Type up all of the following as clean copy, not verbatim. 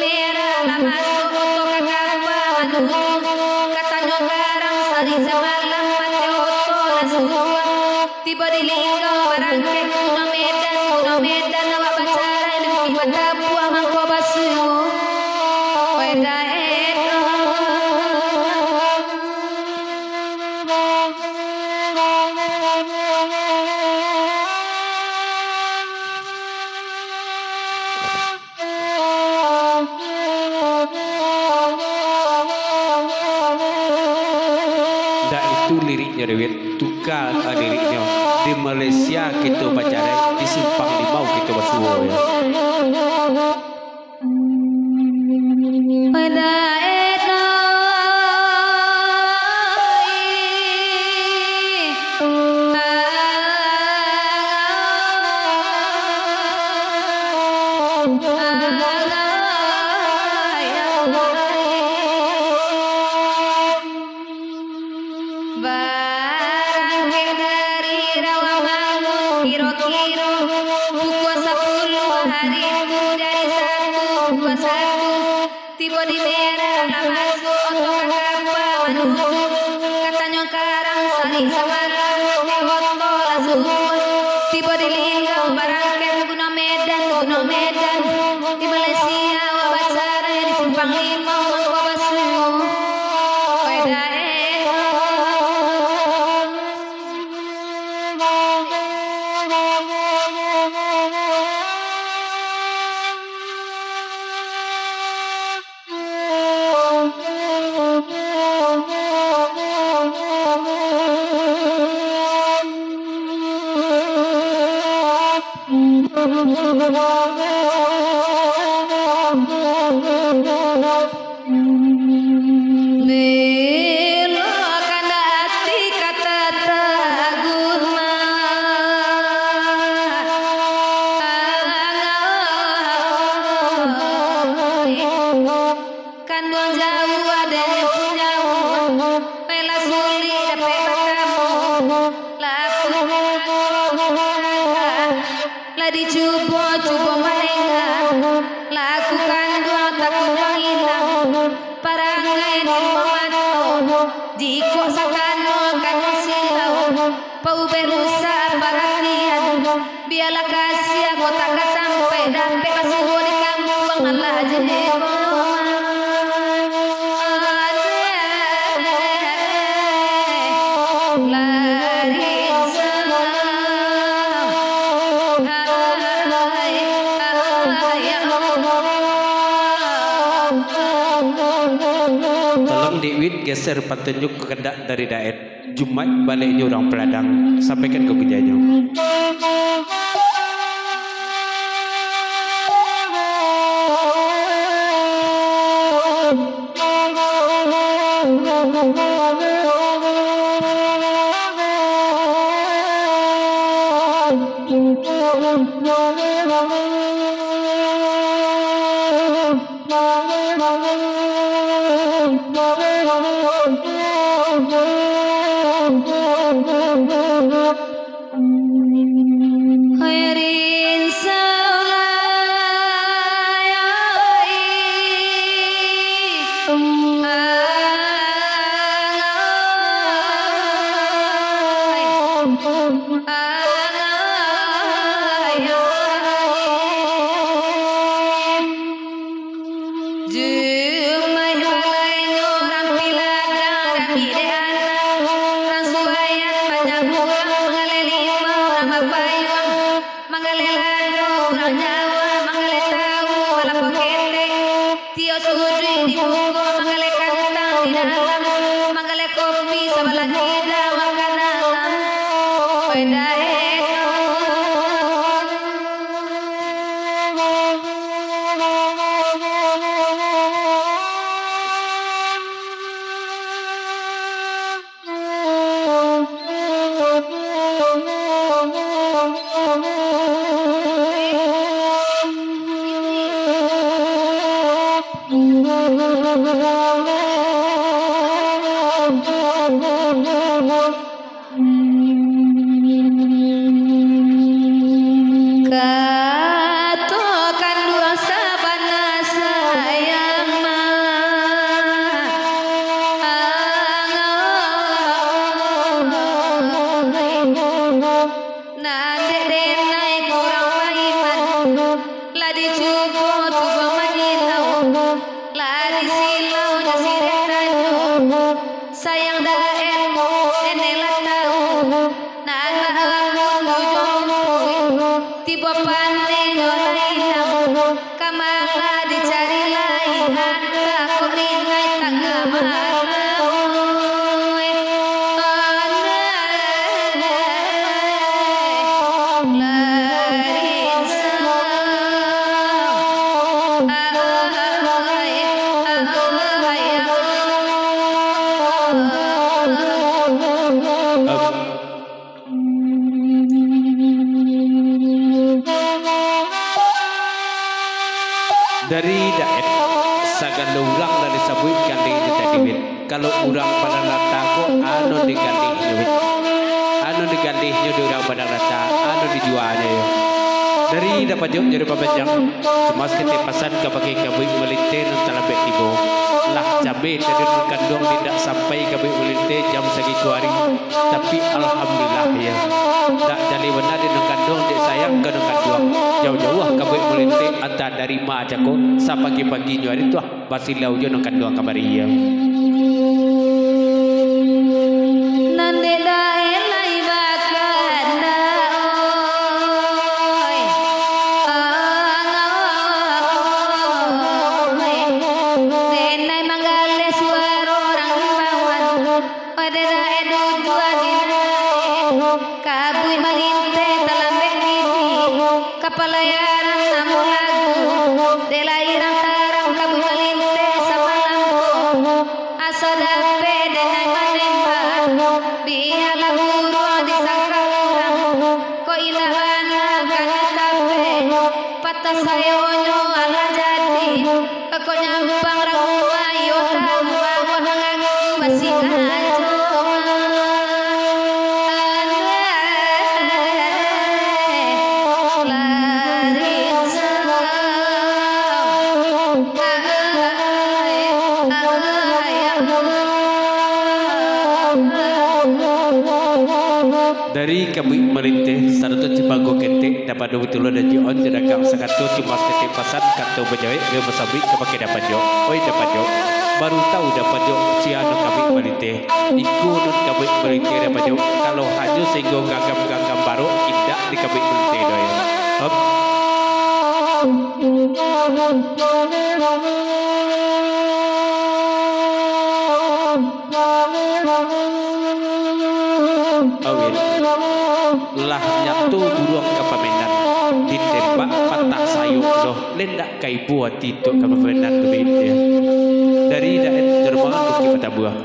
merah lah masuk oto kakapa menuju katanya garang sari semalam mati oto langsung tiba di linggo barangke guna medan awak bacara lebih batapu amangko basu weda itu liriknya Dewet tukar liriknya di Malaysia kita pacaran di Simpang Limau kita basuh ya. di Malaysia awak bacara di Simpang Limau mangko basuh weda cubo malenga lakukan doa takutnya hilang parangai di mamato jiko sakano kan silau pau berusaha perhatian biarlah kasih aku tak sampai dan pasuh di kampung Allah jeko Dewi geser petunjuk ke kendak dari Daet Jumat baliknya orang Peladang sampaikan ke kerjanya. Katokan dua sabana saya sagala ulang dari sabut kali itu tadi wit. Kalau orang pada rata ko anu digantinya wit. Anu digantinya di orang pada rata, anu dijualnya yo. Dari dapat jauh jadi papanjang cuma kita pasan ke bagi kabui melinte non talabek tibo lah cabe tadi kandung tidak sampai kabui melinte jam segi kuari tapi alhamdulillah ya tak jadi benar di kandung dek sayang ke kandung jauh-jauh kabui melinte antara dari ma aja ko sa pagi-pagi nyari tuh basilau jo non kandung kamari ya nande dae lai bakanda kabui malinte talambe gidi kapalayaran namu lagu delairan tarang kabui malinte samalamko asadape denai manemba bihala guru disangka orang ko ilahana kana tape patah sayonyo ala jadi ko nyampang rangua yota wahang masih ajo dari kami merintih sarto cipago kente dapat dua tulo dan jion tidak kam sakatu cuma kete pasan kanto bejawet ke besabi ke pakai dapat jo oi dapat jo baru tahu dapat jo siano kami merintih iku non kami merintih dapat jo kalau haju sehingga gagam baru tidak di kami merintih doy hop awit lah nyatu burung kapamenan ditembak patah sayup loh lendak kai buat itu kapamenan lebih ya dari daerah Jerman bukit mata buah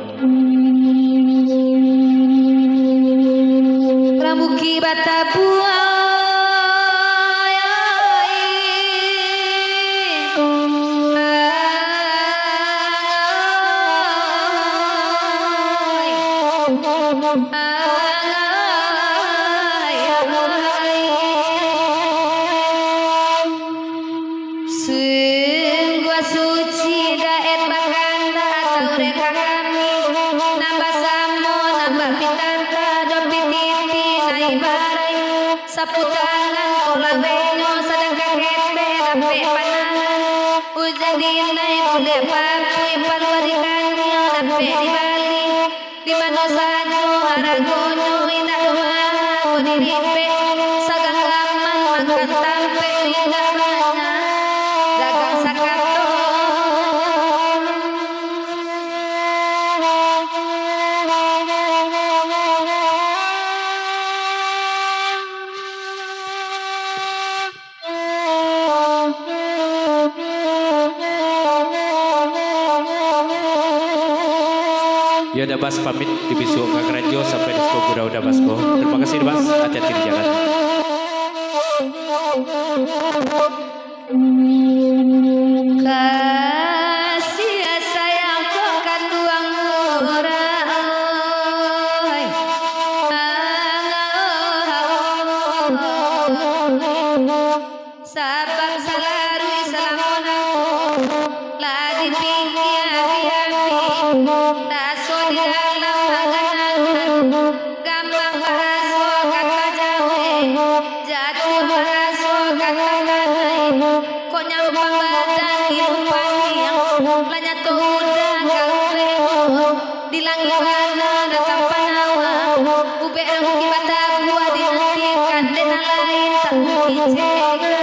Rambuki bata buah Sungguh suci daet bakanda atau reka kami nambah samo nambah pitanta dopi titi naik barai sapu tangan kola wenyo sadang kakete dape panangan ujan dinai bule papui paluarikannya dape di Bali di mana saja haragonyo indah domaha kodiripe sagang gaman makan tampe indah banyak dagang sakato ya udah bas pamit di besok Kak Rajo sampai di sekolah Gura udah basko terima kasih bas hati-hati di jalan kasih sayang kok kanduang murai sabang salarui salamonaku lah dipikir hati-hati taso di dalam angan-angan gampang bahaso kata jawe jatuh bahaso kata kanai kok nyampang badan hidupan yang lanya tuh udah kalpeo di langit mana datang panawa ube rambuki bata buah dinantikan dena lain tak mungkin cega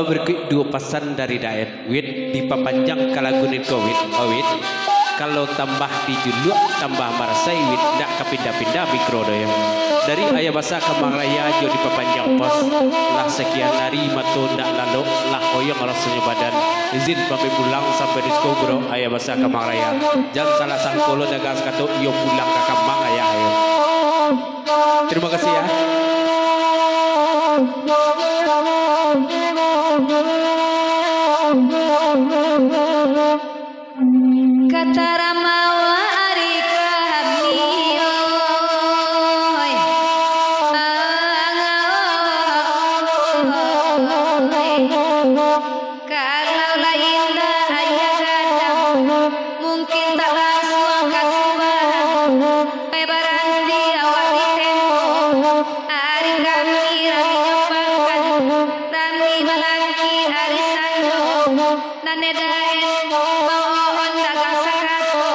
berikut dua pesan dari Daet wit dipapanjang kalagunin covid wit kalau tambah dijuluk tambah marasai wit ndak kepindah-pindah mikro doyang dari ayah basa Kemang Raya jo di Papanjang Pos lah sekian hari matunda lalu lah oyong rasanya badan izin pamit pulang sampai di Skogro ayah basa Kemang Raya jangan salah sangkolo dagang kata iyo pulang ke Kemang ayah ayo. Terima kasih ya. Kata Ramawa ari kami oi kalau lain lah ayah kadang mungkin tak langsung kasuhan berarti awak di tempo hari kami rami nyopakan rami malaki hari sanyo nanedaen mau on dagang sakato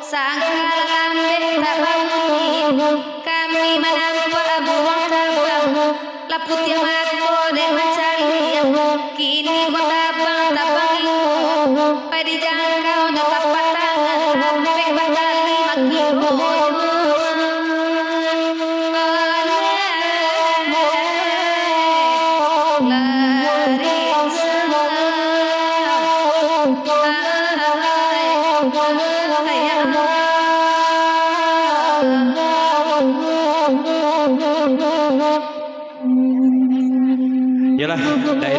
sangka lambe tak bangun kami menampak buang tabang laput yang mato dek mencari kini kau tabang itu pada jangkau no tapak tangan bek batali makiro Yalah, dah.